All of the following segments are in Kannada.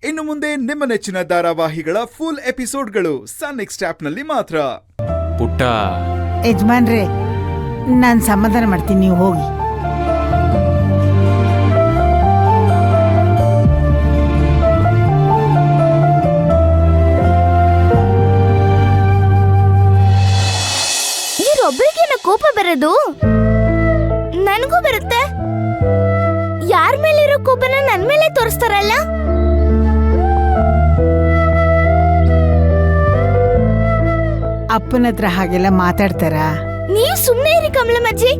ಇನ್ನು ಮುಂದೆ ನಿಮ್ಮ ನೆಚ್ಚಿನ ಧಾರಾವಾಹಿಗಳ ಫುಲ್ ಎಪಿಸೋಡ್ಗಳು ಸನ್ ನೆಕ್ಸ್ಟ್ ಆಪ್ನಲ್ಲಿ ಮಾತ್ರ. ಪುಟ್ಟ ಯಜಮಾನ್ರೆ, ನಾನು ಸಮಾಧಾನ ಮಾಡ್ತೀನಿ, ನೀವು ಹೋಗಿ. ಒಬ್ಬರಿಗೇನ ಕೋಪ ಬರೋದು? ನನಗೂ ಬರುತ್ತೆ. ಯಾರ ಮೇಲಿರೋ ಕೋಪನ ನನ್ ಮೇಲೆ ತೋರಿಸ್ತಾರಲ್ಲ. ಅಪ್ಪನ ಹತ್ರ ಹಾಗೆಲ್ಲ ಮಾತಾಡ್ತಾರ? ನೀವು ಸುಮ್ಮನೆ ಇರಿ ಕಮಲಮ್ಮಜ್ಜಿ.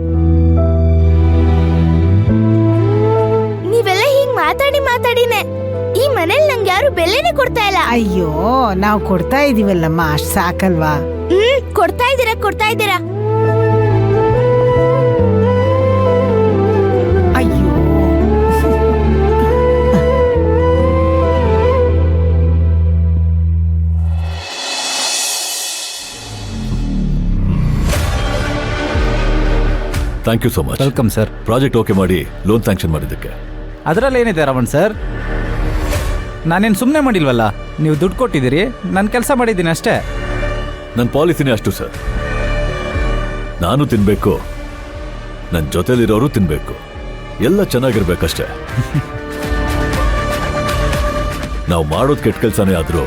ನೀವೆಲ್ಲ ಹೀಗ್ ಮಾತಾಡಿನೇ ಈ ಮನೇಲಿ ನಂಗೆ ಯಾರು ಬೆಲೆನೇ ಕೊಡ್ತಾ ಇಲ್ಲ. ಅಯ್ಯೋ, ನಾವು ಕೊಡ್ತಾ ಇದೀವಲ್ಲಮ್ಮ, ಅಷ್ಟ್ ಸಾಕಲ್ವಾ? ಕೊಡ್ತಾ ಇದ್ದೀರಾ. ಅಯ್ಯೋ, thank you so much. Welcome sir. Project okay ಮಾಡಿ ಲೋನ್ ಸ್ಯಾಂಕ್ಷನ್ ಮಾಡಿದ್ದಕ್ಕೆ. ಅದರಲ್ಲಿ ಏನಿದೆ ರಮಣ್ ಸರ್, ನಾನೇನು ಸುಮ್ಮನೆ ಮಾಡಿಲ್ವಲ್ಲ. ನೀವು ದುಡ್ಡು ಕೊಟ್ಟಿದ್ದೀರಿ, ನಾನು ಕೆಲಸ ಮಾಡಿದ್ದೀನಿ ಅಷ್ಟೇ. ನನ್ನ ಪಾಲಿಸಿನೇ ಅಷ್ಟು ಸರ್. ನಾನು ತಿನ್ಬೇಕು, ನನ್ನ ಜೊತೆಲಿರೋರು ತಿನ್ಬೇಕು, ಎಲ್ಲ ಚೆನ್ನಾಗಿರ್ಬೇಕಷ್ಟೇ. ನಾವು ಮಾಡೋದು ಕೆಟ್ಟ ಕೆಲಸನೇ ಆದ್ರೂ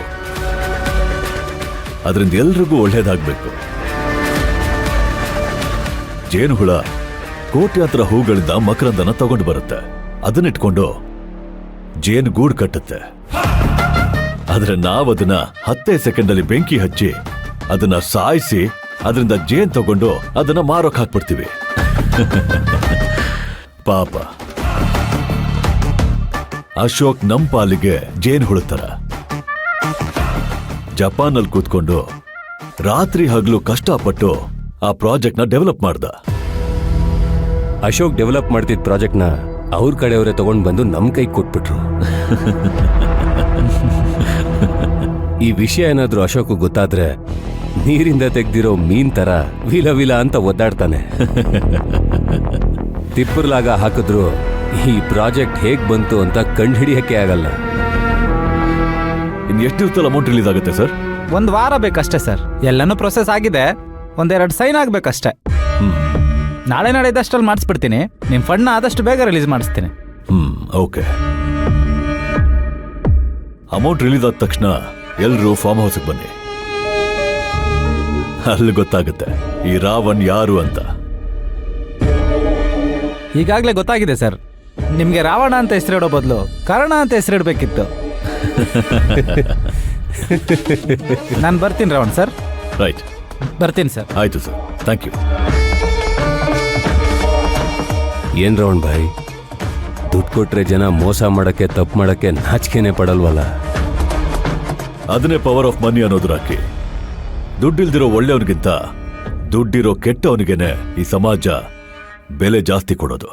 ಅದರಿಂದ ಎಲ್ರಿಗೂ ಒಳ್ಳೇದಾಗಬೇಕು. ಜೇನುಹುಳ ಕೋಟ್ಯಾತ್ರ ಹೂಗಳಿಂದ ಮಕರಂದನ ತಗೊಂಡು ಬರುತ್ತೆ. ಅದನ್ನಿಟ್ಕೊಂಡು ಜೇನು ಗೂಡು ಕಟ್ಟುತ್ತೆ. ಆದ್ರೆ ನಾವದನ್ನ 10 ಸೆಕೆಂಡಲ್ಲಿ ಬೆಂಕಿ ಹಚ್ಚಿ ಅದನ್ನ ಸಾಯಿಸಿ ಅದರಿಂದ ಜೇನ್ ತಗೊಂಡು ಅದನ್ನ ಮಾರೋಕ್ ಹಾಕ್ಬಿಡ್ತೀವಿ. ಪಾಪ ಅಶೋಕ್ ನಮ್ ಪಾಲಿಗೆ ಜೇನು ಹುಳುತ್ತರ ಜಪಾನಲ್ಲಿ ಕೂತ್ಕೊಂಡು ರಾತ್ರಿ ಹಗಲು ಕಷ್ಟಪಟ್ಟು ಆ ಪ್ರಾಜೆಕ್ಟ್ ನ ಡೆವಲಪ್ ಮಾಡ್ದ. ಅಶೋಕ್ ಡೆವಲಪ್ ಮಾಡ್ತಿದ್ದ ಪ್ರಾಜೆಕ್ಟ್ನ ಅವ್ರ ಕಡೆಯವರೇ ತಗೊಂಡು ಬಂದು ನಮ್ ಕೈ ಕೊಟ್ಬಿಟ್ರು. ಈ ವಿಷಯ ಏನಾದ್ರೂ ಅಶೋಕ್ ಗೊತ್ತಾದ್ರೆ ನೀರಿಂದ ತೆಗ್ದಿರೋ ಮೀನ್ ತರ ವಿಲ ಅಂತ ಒದ್ದಾಡ್ತಾನೆ. ತಿಪ್ಪರ್ಲಾಗ ಹಾಕಿದ್ರು ಈ ಪ್ರಾಜೆಕ್ಟ್ ಹೇಗ್ ಬಂತು ಅಂತ ಕಂಡುಹಿಡಿಯಕ್ಕೆ ಆಗಲ್ಲ. ಇನ್ ಎಷ್ಟು ದಿವಸದಲ್ಲಿ ಅಮೌಂಟ್ ರಿಲೀಸ್ ಆಗುತ್ತೆ ಸರ್? 1 ವಾರ ಬೇಕಷ್ಟೇ ಸರ್. ಎಲ್ಲನೂ ಪ್ರೊಸೆಸ್ ಆಗಿದೆ, 1-2 ಸೈನ್ ಆಗ್ಬೇಕಷ್ಟೇ. ನಾಳೆ ನಾಡಿದ್ದಷ್ಟಲ್ಲಿ ಮಾಡಿಸ್ಬಿಡ್ತೀನಿ. ನಿಮ್ಮ ಫಂಡ್ನ ಆದಷ್ಟು ಬೇಗ ರಿಲೀಸ್ ಮಾಡಿಸ್ತೀನಿ. ಓಕೆ. ಅಮೌಂಟ್ ರಿಲೀಸ್ ಆದ ತಕ್ಷಣ ಎಲ್ಲರೂ ಫಾರ್ಮ್ ಹೌಸ್ಗೆ ಬನ್ನಿ. ಅಲ್ಲಿ ಗೊತ್ತಾಗುತ್ತೆ ಈ ರಾವಣ್ ಯಾರು ಅಂತ. ಈಗಾಗಲೇ ಗೊತ್ತಾಗಿದೆ ಸರ್. ನಿಮ್ಗೆ ರಾವಣ ಅಂತ ಹೆಸರಿಡೋ ಬದಲು ಕರ್ಣ ಅಂತ ಹೆಸರಿಡ್ಬೇಕಿತ್ತು. ನಾನು ಬರ್ತೀನಿ ರಾವಣ್ ಸರ್. ರೈಟ್, ಬರ್ತೀನಿ ಸರ್. ಆಯ್ತು ಸರ್, ಥ್ಯಾಂಕ್ ಯು. ಏನ್ ರವಣ್ ಭಾಯ್, ದುಡ್ಡು ಕೊಟ್ರೆ ಜನ ಮೋಸ ಮಾಡಕ್ಕೆ ತಪ್ಪು ಮಾಡಕ್ಕೆ ನಾಚಿಕೆನೆ ಪಡಲ್ವಲ್ಲ. ಅದನ್ನೇ ಪವರ್ ಆಫ್ ಮನಿ ಅನ್ನೋದು ರಾಕಿ. ದುಡ್ಡಿಲ್ದಿರೋ ಒಳ್ಳೆಯವನಿಗಿಂತ ದುಡ್ಡಿರೋ ಕೆಟ್ಟವನಿಗೇನೆ ಈ ಸಮಾಜ ಬೆಲೆ ಜಾಸ್ತಿ ಕೊಡೋದು.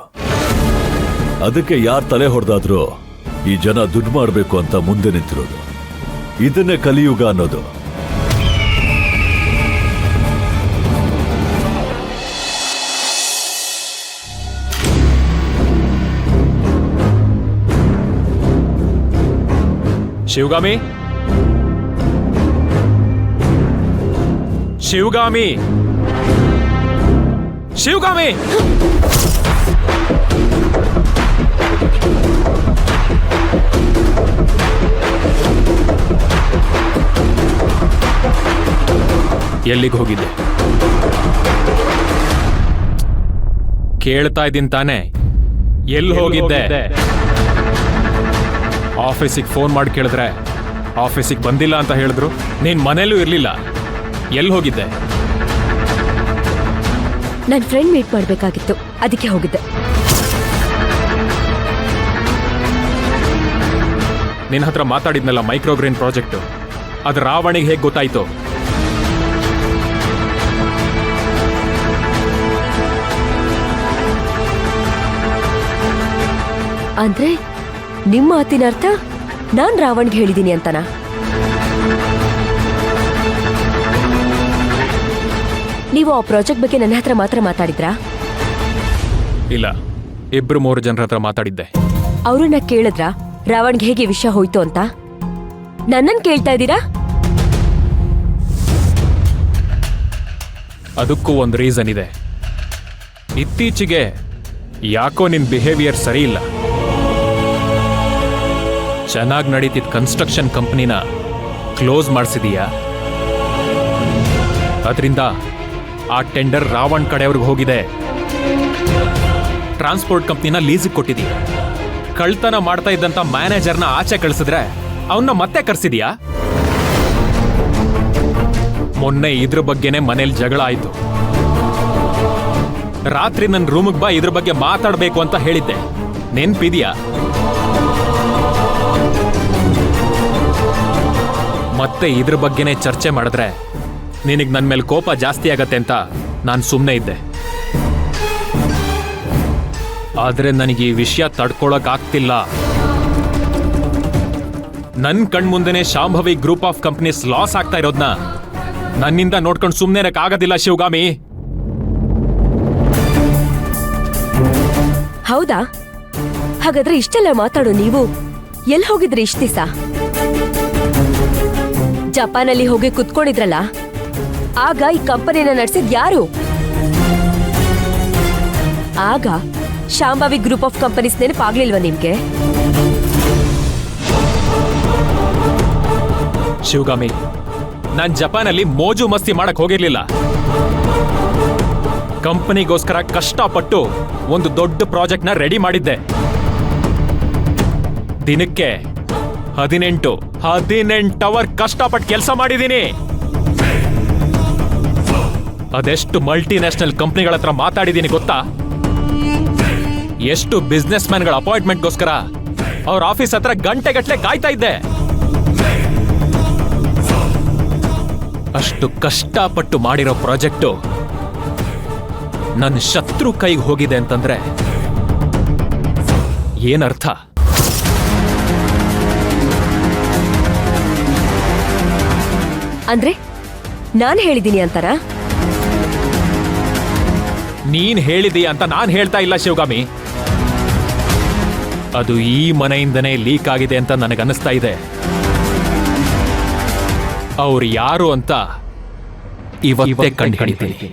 ಅದಕ್ಕೆ ಯಾರ್ ತಲೆ ಹೊಡೆದಾದ್ರೂ ಈ ಜನ ದುಡ್ಡು ಮಾಡಬೇಕು ಅಂತ ಮುಂದೆ ನಿಂತಿರೋದು. ಇದನ್ನೇ ಕಲಿಯುಗ ಅನ್ನೋದು. ಶಿವಗಾಮಿ, ಶಿವಗಾಮಿ, ಶಿವಗಾಮಿ! ಎಲ್ಲಿಗೆ ಹೋಗಿದ್ದೆ? ಕೇಳ್ತಾ ಇದ್ದೀನಿ ತಾನೆ, ಎಲ್ಲಿ ಹೋಗಿದ್ದೆ? ಆಫೀಸಿಗೆ ಫೋನ್ ಮಾಡಿ ಕೇಳಿದ್ರೆ ಆಫೀಸಿಗೆ ಬಂದಿಲ್ಲ ಅಂತ ಹೇಳಿದ್ರು. ನೀನ್ ಮನೇಲೂ ಇರ್ಲಿಲ್ಲ. ಎಲ್ಲಿ ಹೋಗಿದ್ದೆ? ನನ್ನ ಫ್ರೆಂಡ್ ಮೀಟ್ ಮಾಡಬೇಕಾಗಿತ್ತು, ಅದಕ್ಕೆ ಹೋಗಿದ್ದೆ. ನಿನ್ನ ಹತ್ರ ಮಾತಾಡಿದ್ನಲ್ಲ ಮೈಕ್ರೋಗ್ರೀನ್ ಪ್ರಾಜೆಕ್ಟ್, ಅದು ರಾವಣಿಗೆ ಹೇಗೆ ಗೊತ್ತಾಯ್ತು? ಅಂದ್ರೆ ನಿಮ್ಮ ಮಾತಿನ ಅರ್ಥ ನಾನ್ ರಾವಣ್ಗೆ ಹೇಳಿದೀನಿ ಅಂತನಾ? ನೀವು ಆ ಪ್ರಾಜೆಕ್ಟ್ ಬಗ್ಗೆ ನನ್ನ ಹತ್ರ ಮಾತ್ರ ಮಾತಾಡಿದ್ರಾ? ಇಲ್ಲ, 2-3 ಜನರ ಹತ್ರ ಮಾತಾಡಿದ್ದೆ. ಅವ್ರನ್ನ ಕೇಳಿದ್ರಾ ರಾವಣ್ಗೆ ಹೇಗೆ ವಿಷಯ ಹೋಯ್ತು ಅಂತ? ನನ್ನನ್ ಕೇಳ್ತಾ ಇದ್ದೀರಾ? ಅದಕ್ಕೂ ಒಂದು ರೀಸನ್ ಇದೆ. ಇತ್ತೀಚೆಗೆ ಯಾಕೋ ನಿನ್ ಬಿಹೇವಿಯರ್ ಸರಿ ಇಲ್ಲ. ಚೆನ್ನಾಗಿ ನಡೀತಿದ್ದ ಕನ್ಸ್ಟ್ರಕ್ಷನ್ ಕಂಪನಿನ ಕ್ಲೋಸ್ ಮಾಡಿಸಿದೀಯಾ. ಅದರಿಂದ ಆ ಟೆಂಡರ್ ರಾವಣ್ ಕಡೆಯವ್ರಿಗೆ ಹೋಗಿದೆ. ಟ್ರಾನ್ಸ್ಪೋರ್ಟ್ ಕಂಪ್ನಿನ ಲೀಸಿಗೆ ಕೊಟ್ಟಿದೀಯ. ಕಳ್ತನ ಮಾಡ್ತಾ ಇದ್ದಂತ ಮ್ಯಾನೇಜರ್ನ ಆಚೆ ಕಳಿಸಿದ್ರೆ ಅವನ್ನ ಮತ್ತೆ ಕರ್ಸಿದ್ಯಾ. ಮೊನ್ನೆ ಇದ್ರ ಬಗ್ಗೆನೇ ಮನೇಲಿ ಜಗಳ ಆಯ್ತು. ರಾತ್ರಿ ನನ್ನ ರೂಮಿಗೆ ಬಾ, ಇದ್ರ ಬಗ್ಗೆ ಮಾತಾಡಬೇಕು ಅಂತ ಹೇಳಿದ್ದೆ. ನೆನ್ಪಿದ್ಯಾ? ಮತ್ತೆ ಇದ್ರ ಬಗ್ಗೆನೇ ಚರ್ಚೆ ಮಾಡಿದ್ರೆ ನಿನಗೆ ನನ್ನ ಮೇಲೆ ಕೋಪ ಜಾಸ್ತಿ ಆಗತ್ತೆ ಅಂತ ನಾನು ಸುಮ್ಮನೆ ಇದ್ದೆ. ಆದ್ರೆ ನನಗೆ ಈ ವಿಷಯ ತಡ್ಕೊಳಕ್ ಆಗ್ತಿಲ್ಲ. ನನ್ನ ಕಣ್ಮುಂದೆನೆ Shambhavi group of companies loss ಆಗ್ತಾ ಇರೋದ್ನ ನನ್ನಿಂದ ನೋಡ್ಕೊಂಡು ಸುಮ್ಮನೆ ಆಗೋದಿಲ್ಲ ಶಿವಗಾಮಿ. ಹೌದಾ? ಹಾಗಾದ್ರೆ ಇಷ್ಟೆಲ್ಲ ಮಾತಾಡೋ ನೀವು ಎಲ್ಲಿ ಹೋಗಿದ್ರಿ ಇಷ್ಟ ದಿವಸ? ಜಪಾನಲ್ಲಿ ಹೋಗಿ ಕುತ್ಕೊಂಡಿದ್ರಲ್ಲ, ಆಗ ಈ ಕಂಪನಿನ ನಡೆಸಿದ್ ಯಾರು? ಆಗ ಶಾಂಭವಿ ಗ್ರೂಪ್ ಆಫ್ ಕಂಪನೀಸ್ ನೆನಪಾಗ್ಲಿಲ್ವಾ ನಿಮ್ಗೆ? ಶಿವಗಾಮಿ, ನಾನ್ ಜಪಾನಲ್ಲಿ ಮೋಜು ಮಸ್ತಿ ಮಾಡಕ್ ಹೋಗಿರ್ಲಿಲ್ಲ. ಕಂಪನಿಗೋಸ್ಕರ ಕಷ್ಟಪಟ್ಟು ಒಂದು ದೊಡ್ಡ ಪ್ರಾಜೆಕ್ಟ್ನ ರೆಡಿ ಮಾಡಿದ್ದೆ. ದಿನಕ್ಕೆ 18 ಅವರ್ ಕಷ್ಟಪಟ್ಟು ಕೆಲಸ ಮಾಡಿದ್ದೀನಿ. ಅದೆಷ್ಟು ಮಲ್ಟಿನ್ಯಾಷನಲ್ ಕಂಪ್ನಿಗಳ ಹತ್ರ ಮಾತಾಡಿದ್ದೀನಿ ಗೊತ್ತಾ? ಎಷ್ಟು ಬಿಸ್ನೆಸ್ ಮ್ಯಾನ್ಗಳ ಅಪಾಯಿಂಟ್ಮೆಂಟ್ಗೋಸ್ಕರ ಅವ್ರ ಆಫೀಸ್ ಹತ್ರ ಗಂಟೆಗಟ್ಟಲೆ ಕಾಯ್ತಾ ಇದ್ದೆ. ಅಷ್ಟು ಕಷ್ಟಪಟ್ಟು ಮಾಡಿರೋ ಪ್ರಾಜೆಕ್ಟು ನನ್ನ ಶತ್ರು ಕೈಗೆ ಹೋಗಿದೆ ಅಂತಂದ್ರೆ ಏನರ್ಥ? ಅಂದ್ರೆ ನಾನ್ ಹೇಳಿದೀನಿ ಅಂತಾರ? ನೀನ್ ಹೇಳಿದೀಯ ಅಂತ ನಾನ್ ಹೇಳ್ತಾ ಇಲ್ಲ ಶಿವಗಾಮಿ. ಅದು ಈ ಮನೆಯಿಂದನೇ ಲೀಕ್ ಆಗಿದೆ ಅಂತ ನನಗನ್ನಿಸ್ತಾ ಇದೆ. ಅವ್ರು ಯಾರು ಅಂತ ಇವತ್ತೇ ಕಂಡು ಹಿಡಿತೀನಿ.